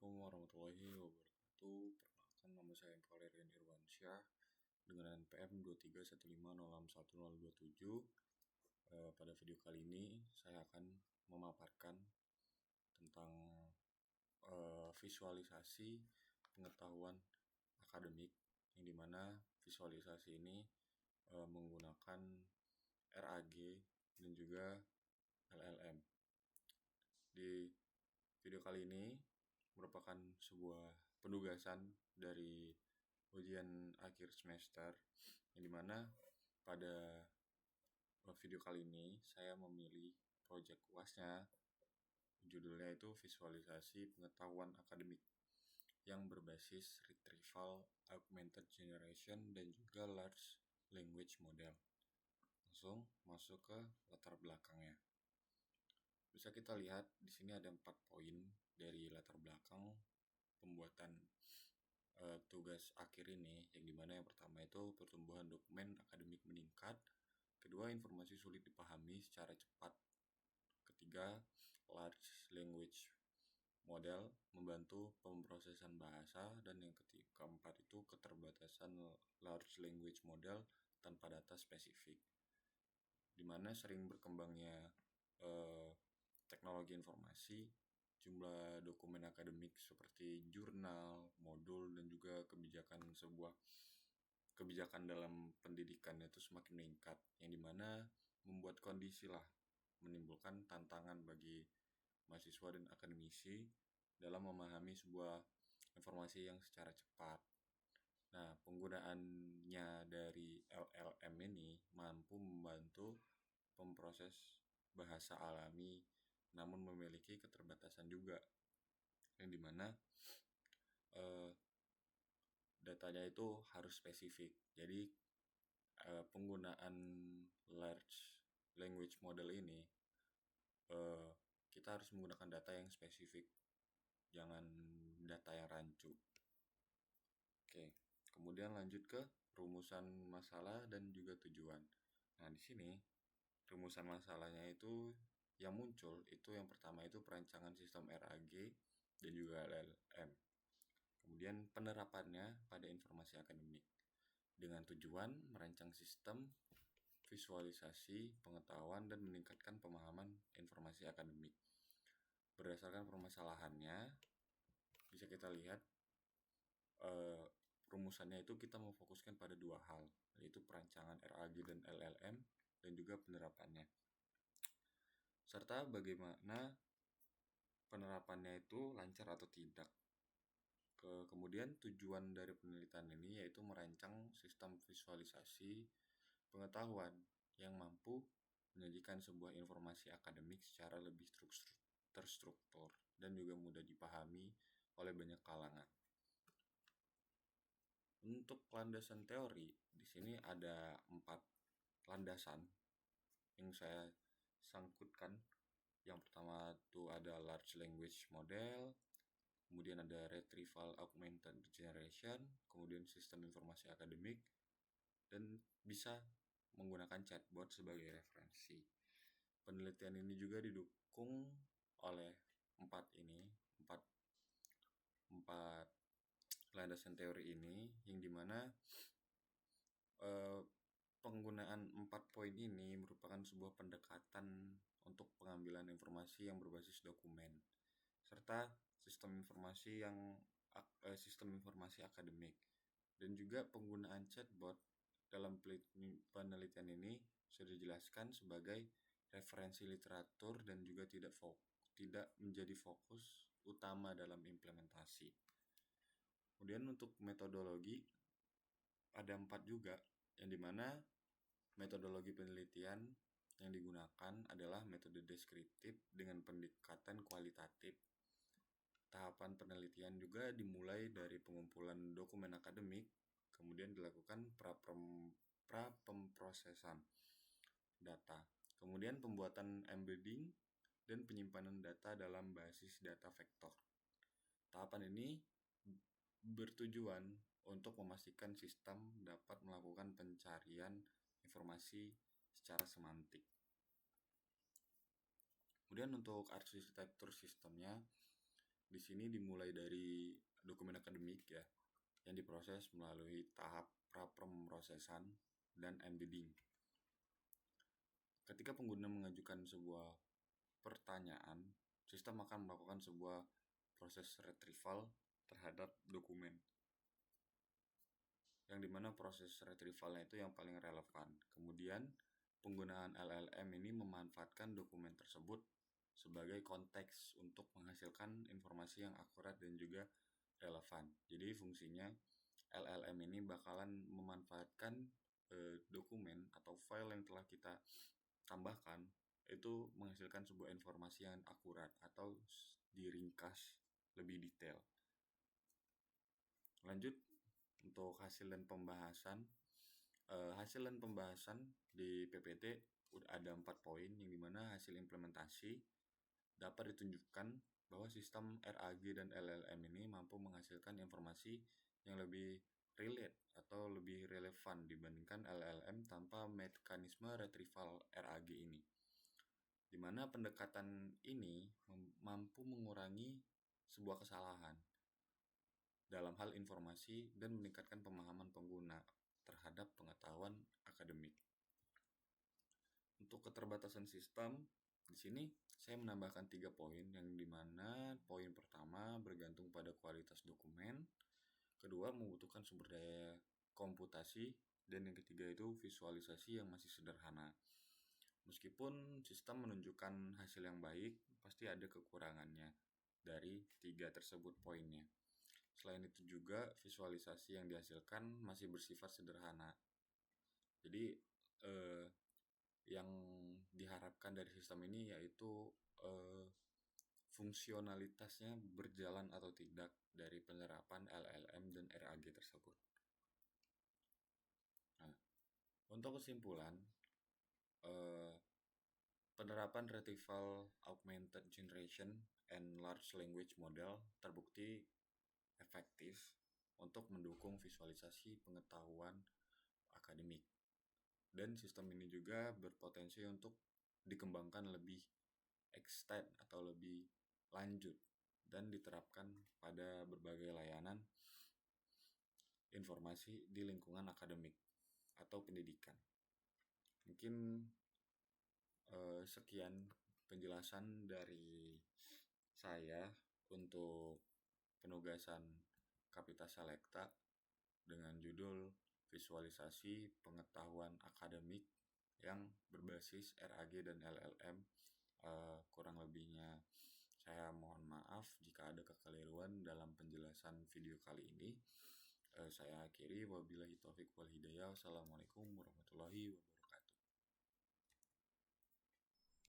Assalamualaikum warahmatullahi wabarakatuh. Perkenalkan, nama saya Valerian Irwansyah dengan NPM 2315061027. Pada video kali ini saya akan memaparkan tentang visualisasi pengetahuan akademik, yang dimana visualisasi ini menggunakan RAG dan juga LLM. Di video kali ini merupakan sebuah penugasan dari ujian akhir semester, yang dimana pada video kali ini saya memilih proyek UASnya, judulnya itu visualisasi pengetahuan akademik yang berbasis retrieval augmented generation dan juga large language model. Langsung masuk ke latar belakangnya. Bisa kita lihat di sini ada 4 poin dari latar belakang pembuatan tugas akhir ini, yang dimana yang pertama itu pertumbuhan dokumen akademik meningkat, kedua informasi sulit dipahami secara cepat, ketiga large language model membantu pemrosesan bahasa, dan yang keempat itu keterbatasan large language model tanpa data spesifik, dimana sering berkembangnya teknologi informasi, jumlah dokumen akademik seperti jurnal, modul, dan juga kebijakan dalam pendidikan itu semakin meningkat, yang dimana membuat kondisi menimbulkan tantangan bagi mahasiswa dan akademisi dalam memahami sebuah informasi yang secara cepat. Nah, penggunaannya dari LLM ini mampu membantu pemproses bahasa alami, namun memiliki keterbatasan juga, yang dimana datanya itu harus spesifik. Jadi penggunaan large language model ini kita harus menggunakan data yang spesifik, jangan data yang rancu. Oke, kemudian lanjut ke rumusan masalah dan juga tujuan. Nah, di sini rumusan masalahnya itu yang muncul itu yang pertama itu perancangan sistem RAG dan juga LLM. Kemudian penerapannya pada informasi akademik dengan tujuan merancang sistem visualisasi pengetahuan dan meningkatkan pemahaman informasi akademik. Berdasarkan permasalahannya bisa kita lihat rumusannya itu kita memfokuskan pada 2 hal, yaitu perancangan RAG dan LLM dan juga penerapannya, serta bagaimana penerapannya itu lancar atau tidak. Kemudian tujuan dari penelitian ini yaitu merancang sistem visualisasi pengetahuan yang mampu menyajikan sebuah informasi akademik secara lebih terstruktur dan juga mudah dipahami oleh banyak kalangan. Untuk landasan teori, di sini ada 4 landasan yang saya sangkutkan. Yang pertama itu ada large language model, kemudian ada retrieval augmented generation, kemudian sistem informasi akademik, dan bisa menggunakan chatbot sebagai referensi. Penelitian ini juga didukung oleh 4 landasan teori ini, yang dimana penggunaan 4 poin ini merupakan sebuah pendekatan untuk pengambilan informasi yang berbasis dokumen, serta sistem informasi akademik, dan juga penggunaan chatbot dalam penelitian ini sudah dijelaskan sebagai referensi literatur dan juga tidak menjadi fokus utama dalam implementasi. Kemudian untuk metodologi ada 4 juga, yang dimana metodologi penelitian yang digunakan adalah metode deskriptif dengan pendekatan kualitatif. Tahapan penelitian juga dimulai dari pengumpulan dokumen akademik, kemudian dilakukan pemrosesan data, kemudian pembuatan embedding dan penyimpanan data dalam basis data vektor. Tahapan ini bertujuan untuk memastikan sistem dapat melakukan pencarian informasi secara semantik. Kemudian untuk arsitektur sistemnya, di sini dimulai dari dokumen akademik ya, yang diproses melalui tahap pra-pemrosesan dan embedding. Ketika pengguna mengajukan sebuah pertanyaan, sistem akan melakukan sebuah proses retrieval terhadap dokumen, yang dimana proses retrievalnya itu yang paling relevan. Kemudian penggunaan LLM ini memanfaatkan dokumen tersebut sebagai konteks untuk menghasilkan informasi yang akurat dan juga relevan. Jadi fungsinya LLM ini bakalan memanfaatkan dokumen atau file yang telah kita tambahkan itu menghasilkan sebuah informasi yang akurat atau diringkas lebih detail. Lanjut untuk hasil dan pembahasan. Hasil dan pembahasan di PPT ada 4 poin, yang dimana hasil implementasi dapat ditunjukkan bahwa sistem RAG dan LLM ini mampu menghasilkan informasi yang lebih relate atau lebih relevan dibandingkan LLM tanpa mekanisme retrieval RAG ini, di mana pendekatan ini mampu mengurangi sebuah kesalahan dalam hal informasi dan meningkatkan pemahaman pengguna terhadap pengetahuan akademik. Untuk keterbatasan sistem, di sini saya menambahkan 3 poin, yang dimana poin pertama bergantung pada kualitas dokumen, kedua membutuhkan sumber daya komputasi, dan yang ketiga itu visualisasi yang masih sederhana. Meskipun sistem menunjukkan hasil yang baik, pasti ada kekurangannya dari 3 tersebut poinnya. Selain itu juga visualisasi yang dihasilkan masih bersifat sederhana. Jadi yang diharapkan dari sistem ini yaitu fungsionalitasnya berjalan atau tidak dari penerapan LLM dan RAG tersebut. Nah, untuk kesimpulan, penerapan Retrieval Augmented Generation and Large Language Model terbukti efektif untuk mendukung visualisasi pengetahuan akademik. Dan sistem ini juga berpotensi untuk dikembangkan lebih extend atau lebih lanjut dan diterapkan pada berbagai layanan informasi di lingkungan akademik atau pendidikan. Mungkin sekian penjelasan dari saya untuk penugasan Kapita Selecta dengan judul visualisasi pengetahuan akademik yang berbasis RAG dan LLM. Kurang lebihnya saya mohon maaf jika ada kekeliruan dalam penjelasan video kali ini. Saya akhiri, wabillahi taufiq wal hidayah. Wassalamualaikum warahmatullahi wabarakatuh.